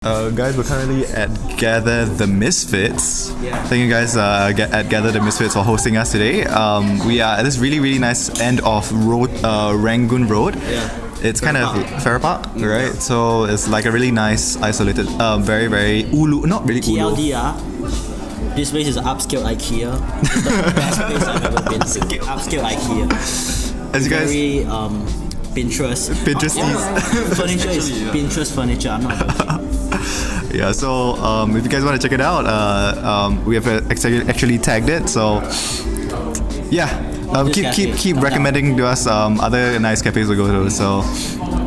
Guys, we're currently at Gather the Misfits. Yeah. Thank you guys at Gather the Misfits for hosting us today. We are at this really nice end of road, Rangoon Road. Yeah. It's kind of Farrer Park, right? So it's like a really nice, isolated, very ulu, not really ulu. TLDR, this place is upscale IKEA. It's the best place I've ever been to. Upscale IKEA. As you guys, very Pinterest. Furniture is Pinterest furniture. I'm not joking. Yeah, so if you guys want to check it out, we have actually tagged it. So yeah, keep recommending to us other nice cafes to go to. So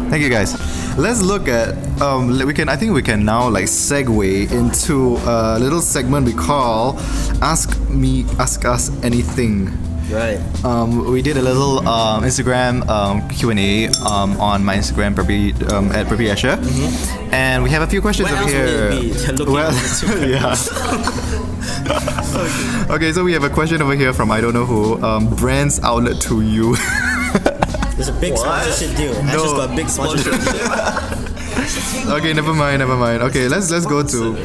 thank you guys. Let's look at I think we can now like segue into a little segment we call Ask Us Anything. Right. We did a little Instagram Q&A on my Instagram, at Preppy Asher, and we have a few questions over here. Okay, so we have a question over here from I don't know who. Brands outlet to you. There's a big sponsorship deal. I just got a big sponsorship deal. Okay, never mind. Okay, let's go to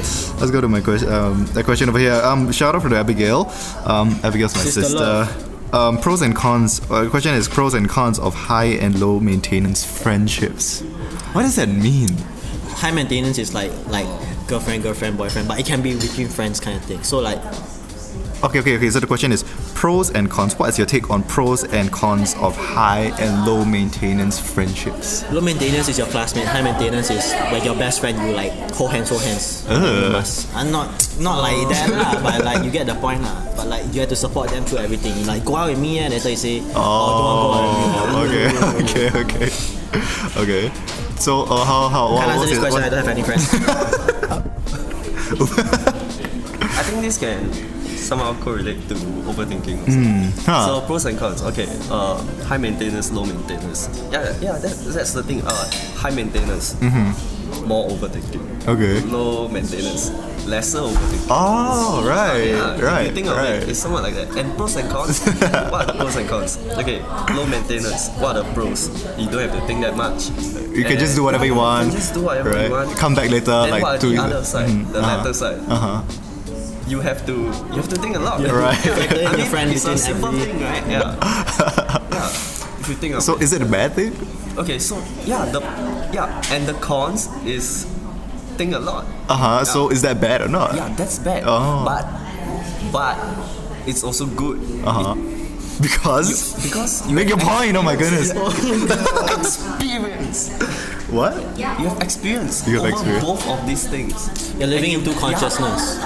my question. The question over here. Shout out to Abigail. Abigail's my sister. Pros and cons. The question is pros and cons of high and low maintenance friendships. What does that mean? High maintenance is like girlfriend, boyfriend, but it can be between friends kind of thing. So like. Okay. So the question is pros and cons. What is your take on pros and cons of high and low maintenance friendships? Low maintenance is your classmate. High maintenance is like your best friend. You like hold hands. You must. And not like that lah, but like you get the point lah. But like you have to support them through everything. You like go out with me and later you say, don't want to go out with me. Okay. So how? Can't answer this question. I don't have any friends. I think this can somehow correlate to overthinking also. So pros and cons. Okay, high maintenance, low maintenance. Yeah, that's the thing. High maintenance, more overthinking. Okay. Low maintenance, lesser overthinking. Oh, right. If you think of it, it's somewhat like that. And pros and cons. What are the pros and cons? Okay, low maintenance. What are the pros? You don't have to think that much. You can just do whatever you want. You want. Come back later. Then like what are to the other side, the latter side. You have to think a lot. Right. I mean, it's a simple thing, right? Yeah. If you think of So is it a bad thing? Okay, so and the cons is think a lot. So is that bad or not? Yeah, that's bad. But it's also good. Because you make your point. Oh my goodness. Experience. What? You have experience. Over experience. Both of these things. You're living in two consciousness.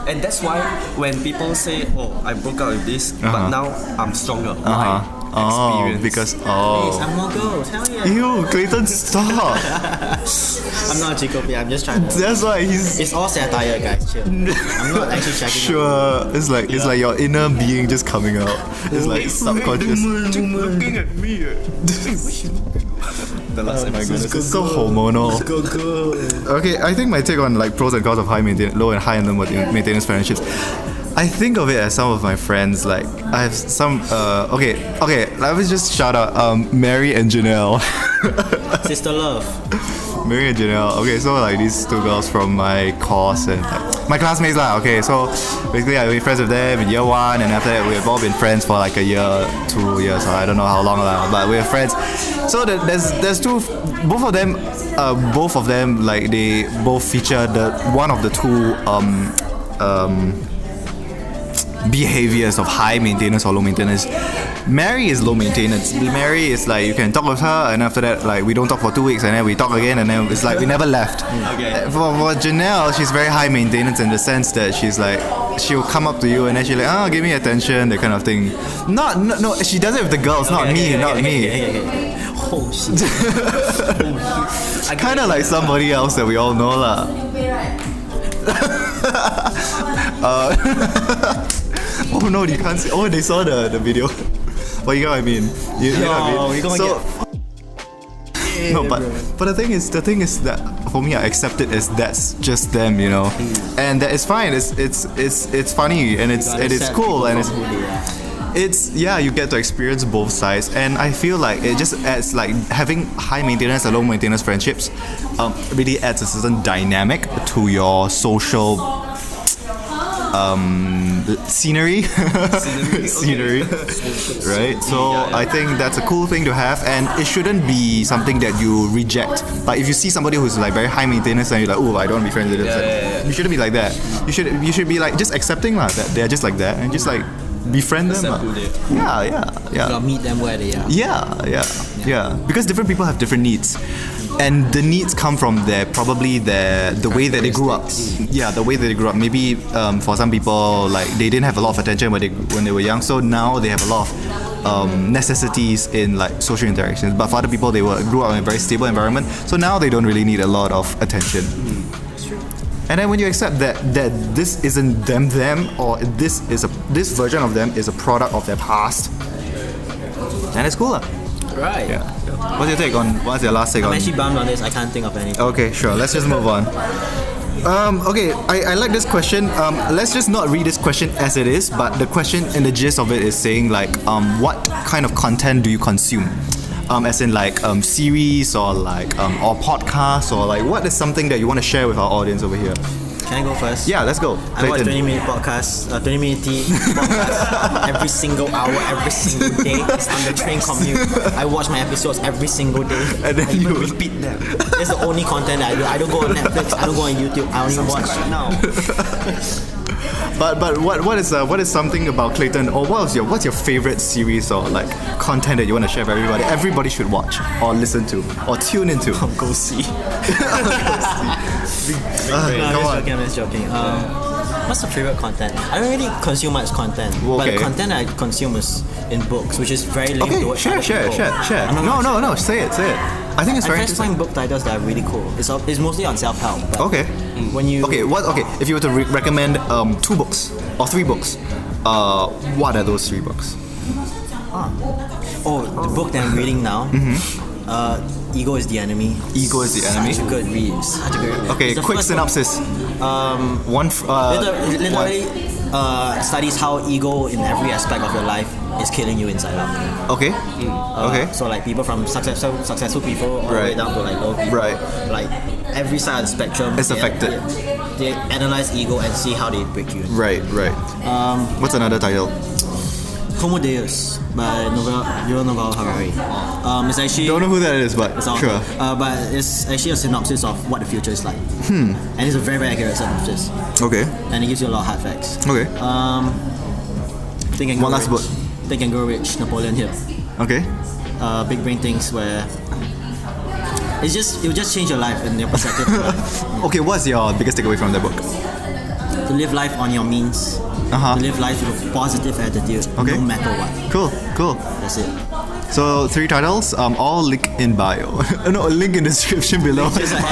And that's why when people say, "Oh, I broke up with this, but now I'm stronger." Why? Experience. Because Please, I'm more girls. Hell yeah. Ew, Clayton, stop. I'm not Jacob. I'm just trying to. That's why he's. It's all satire, guys. Chill. I'm not actually checking. Sure, it's like your inner being just coming out. It's like subconscious. Looking at me. Oh my goodness, it's so hormonal. Go. Okay, I think my take on like pros and cons of low and high and low maintenance friendships. I think of it as some of my friends, like I have some okay, let me just shout out Mary and Janelle. Sister love. Mary and Janelle. Okay, so like these two girls from my course and like, my classmates lah. Okay, so basically I've been friends with them in year 1, and after that we've all been friends for like a year, 2 years, so I don't know how long lah, but we're friends. So there's two, both of them like they both feature one of the two behaviors of high maintenance or low maintenance. Mary is low maintenance. Mary is like you can talk with her, and after that like we don't talk for 2 weeks, and then we talk again, and then it's like we never left. Okay. For Janelle, she's very high maintenance in the sense that she's like she'll come up to you and then she's like, give me attention, that kind of thing. No, she does it with the girls, not me. Oh shit. Kind of like somebody else that we all know lah. Oh no, you can't see. Oh, they saw the video. But you know what I mean. You know what I mean. No, but the thing is that for me I accept it as that's just them, you know, and that is fine. It's funny and it's cool and it's it's you get to experience both sides, and I feel like it just adds like having high maintenance and low maintenance friendships really adds a certain dynamic to your social scenery, right? So I think that's a cool thing to have, and it shouldn't be something that you reject. Like if you see somebody who's like very high maintenance and you're like, oh, I don't want to be friends with them, you shouldn't be like that. You should be like just accepting that they're just like that, and just like befriend them. Yeah. You'll meet them where they are. Yeah. Because different people have different needs, and the needs come from the way that they grew up. Yeah, the way that they grew up. Maybe for some people, like they didn't have a lot of attention when they were young, so now they have a lot of necessities in like social interactions. But for other people, they grew up in a very stable environment, so now they don't really need a lot of attention. And then when you accept that this isn't them, or this version of them is a product of their past, then it's cool. Right. Yeah. What's your last take on? I'm actually bummed on this. I can't think of anything. Okay, sure. Let's just move on. Okay, I like this question. Let's just not read this question as it is, but the question and the gist of it is saying like, what kind of content do you consume? As in like series or like or podcasts, or like what is something that you want to share with our audience over here? Can I go first? Yeah, let's go. I watch Clayton. 20-minute podcasts, 20-minute podcast every single hour, every single day. It's on the train commute. I watch my episodes every single day. And then you Repeat them. That's the only content that I do. I don't go on Netflix. I don't go on YouTube. I only watch now. But what is something about Clayton, or what's your favorite series or like content that you want to share with everybody? Everybody should watch or listen to or tune into. Go see. I'm just joking. What's the favorite content? I don't really consume much content, but the content I consume is in books, which is very linked to what share. No, say it. I think it's very interesting. find book titles that are really cool. It's mostly on self-help. Okay. When you if you were to recommend 2 books or 3 books, what are those 3 books? The book that I'm reading now. Ego is the Enemy. Ego is the Enemy. Such a good read. Okay, quick synopsis. Literally studies how ego in every aspect of your life is killing you inside out. Okay. So like people from successful people all the way down to like low people. Right. Like every side of the spectrum. It's affected. They analyze ego and see how they break you. Right. What's another title? Homo Deus by Yuval Noah Harari. It's actually Don't know who that is, but it's awful. sure. But it's actually a synopsis of what the future is like. And it's a very, very accurate synopsis. Okay. And it gives you a lot of hard facts. Okay. Think and Grow One last Rich. book. Think and Grow Rich, Napoleon Hill. Okay. Big brain things where it will just change your life and your perspective of life. Okay, what's your biggest takeaway from the book? To live life on your means. To live life with a positive attitude, no matter what. Cool. That's it. So 3 titles, all link in bio. No, link in the description below. Just like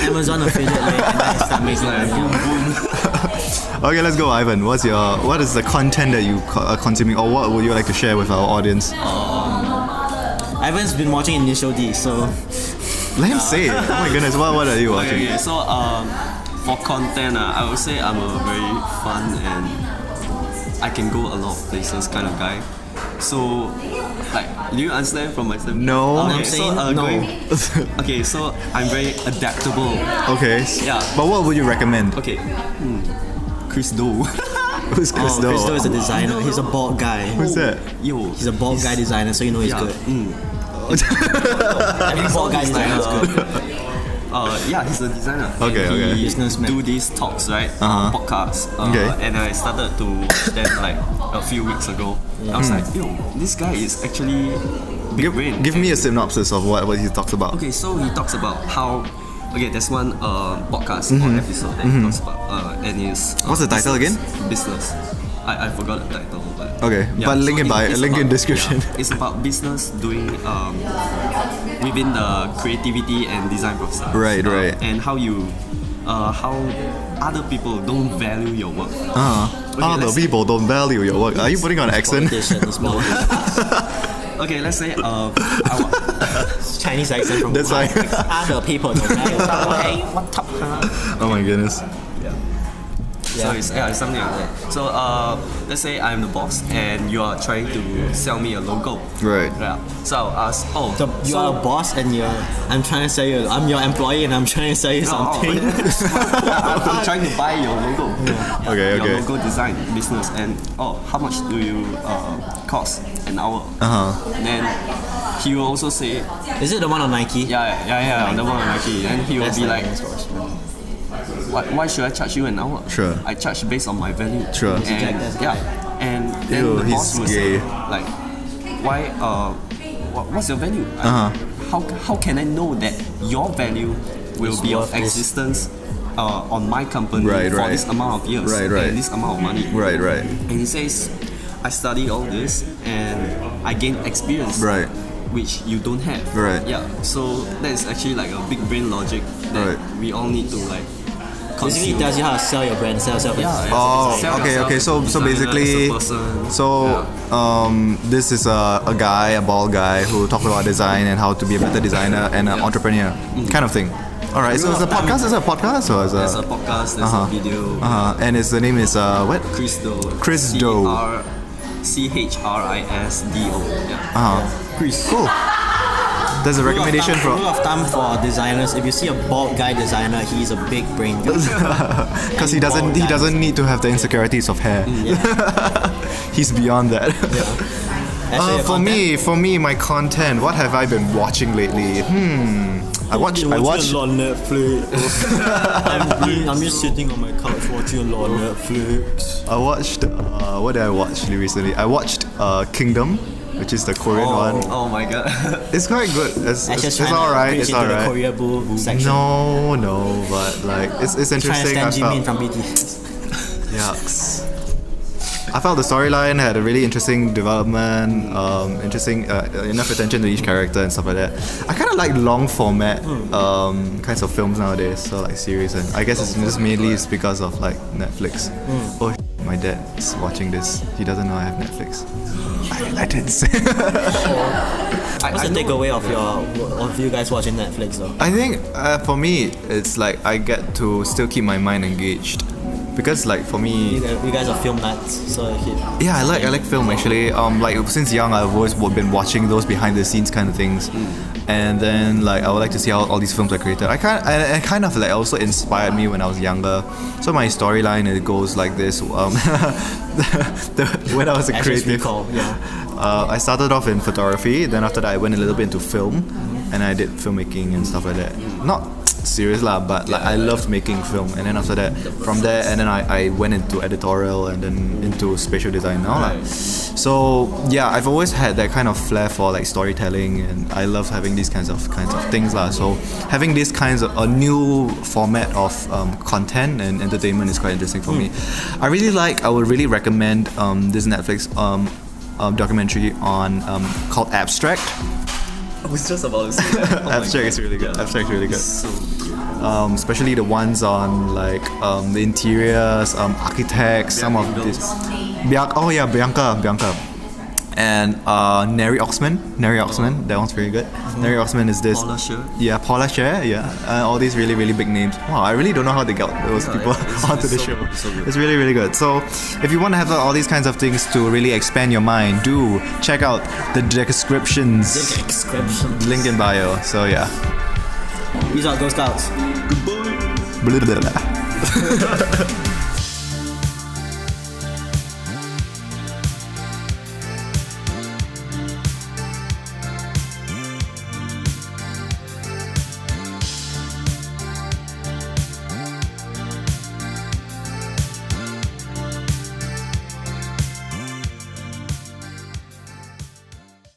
Amazon affiliate link, and then start making money. Okay, let's go, Ivan. What is the content that you are consuming, or what would you like to share with our audience? Ivan's been watching Initial D, so let him say it. Oh my goodness, what are you watching? Okay, so for content, I would say I'm a very fun and I can go a lot of places kind of guy. So, like, do you understand from my statement? No. I'm saying no. Okay, so I'm very adaptable. Okay. Yeah. But what would you recommend? Okay. Chris Do. Who's Chris Do? Chris Do is a designer. He's a bald guy. Who's that? Yo. He's a bald guy designer, so you know he's good. Every bald guy designer is good. He's a designer. Okay. He Businessman. do these talks, right? Podcasts. And I started to watch them like a few weeks ago. I was like, yo, this guy is actually big brain. Give me a synopsis of what he talks about. Okay, so he talks about how. Okay, there's one podcast or episode that he talks about, and it's. What's the title again? Business. I forgot the title, but. Okay, yeah, but link in description. Yeah, it's about business doing within the creativity and design process. Right. And how you, how other people don't value your work. Other people don't value your work. Are you putting on an accent? Okay, let's say Chinese accent from That's why. Other people don't value. Hey, what up? Oh my goodness. So it's something like that. So let's say I'm the boss and you are trying to sell me a logo. Right. Yeah. So I'll ask, So you are a boss and I'm trying to sell you. I'm your employee and I'm trying to sell you something. I'm trying to buy your logo. Okay, Your okay. logo design business, and how much do you cost an hour? Then he will also say, Is it the one on Nike? yeah, the one on Nike. And he will That's be like- like, why should I charge you an hour? Sure. I charge based on my value. Sure. And That's and then Ew, the boss he's will gay. say, like, why? What's your value? How can I know that your value will It's be of worth this. existence on my company Right, for right. this amount of years Right, right. and this amount of money? Right, right. And he says, I study all this and I gain experience. Right. Which you don't have. Right. Yeah. So that is actually like a big brain logic that Right. we all need to like Basically, it consume. tells you how to sell your brand, sell. Oh, Sell okay, yourself okay. as a So designer, basically, as a person. so this is a guy, a bald guy who talks about design and how to be a better designer and an entrepreneur, kind of thing. All right. So it's a podcast. Is it a podcast or is There's a? a podcast, there's a video. And the name is what? Chris Do. Chris Do. CHRISDO. Yeah. Chris. Cool. There's a recommendation Rule from of thumb for designers: if you see a bald guy designer, he's a big brain guy. because he doesn't need to have the insecurities of hair. He's beyond that. Actually, For me, my content. What have I been watching lately? I watched. a lot of Netflix. I'm just sitting on my couch watching a lot of Netflix. I watched. What did I watch recently? I watched Kingdom, which is the Korean one. Oh my god. It's quite good. It's Just alright. trying to It's preach into the alright. Korea boo section. No, but like it's Trying to interesting. stand Jimin from I felt, BTS. yucks. I felt the storyline had a really interesting development, interesting enough attention to each character and stuff like that. I kind of like long format kinds of films nowadays, so like series, and I guess it's just mainly it's because of like Netflix. Oh, my dad is watching this. He doesn't know I have Netflix. I didn't say. What's the takeaway of you guys watching Netflix though? I think for me, it's like I get to still keep my mind engaged. Because like for me, You guys are film nuts, so yeah, I like film actually. Like since young, I've always been watching those behind the scenes kind of things, and then like I would like to see how all these films are created. I kind of like also inspired me when I was younger. So my storyline it goes like this. When I was a creative, I started off in photography. Then after that, I went a little bit into film, and I did filmmaking and stuff like that. Not serious lah, but like I loved making film, and then after that, from there, and then I went into editorial and then into spatial design now lah. So yeah, I've always had that kind of flair for like storytelling, and I love having these kinds of things lah. So having these kinds of a new format of content and entertainment is quite interesting for me. I would really recommend this Netflix documentary on called Abstract. I was just about to say that. Oh my Abstract God. is really good. Yeah. Abstract's really good. So Especially the ones on like the interiors, architects, some of this. Bianca. And Neri Oxman, that one's very good. Neri Oxman is this. Paula Scher. Yeah, Paula Scher, yeah. All these really, really big names. Wow, I really don't know how they got those people onto the so show. good, so good. It's really, really good. So, if you want to have all these kinds of things to really expand your mind, do check out the descriptions. Link in bio. So, yeah. Peace out, Go Scouts. Blah, blah, blah.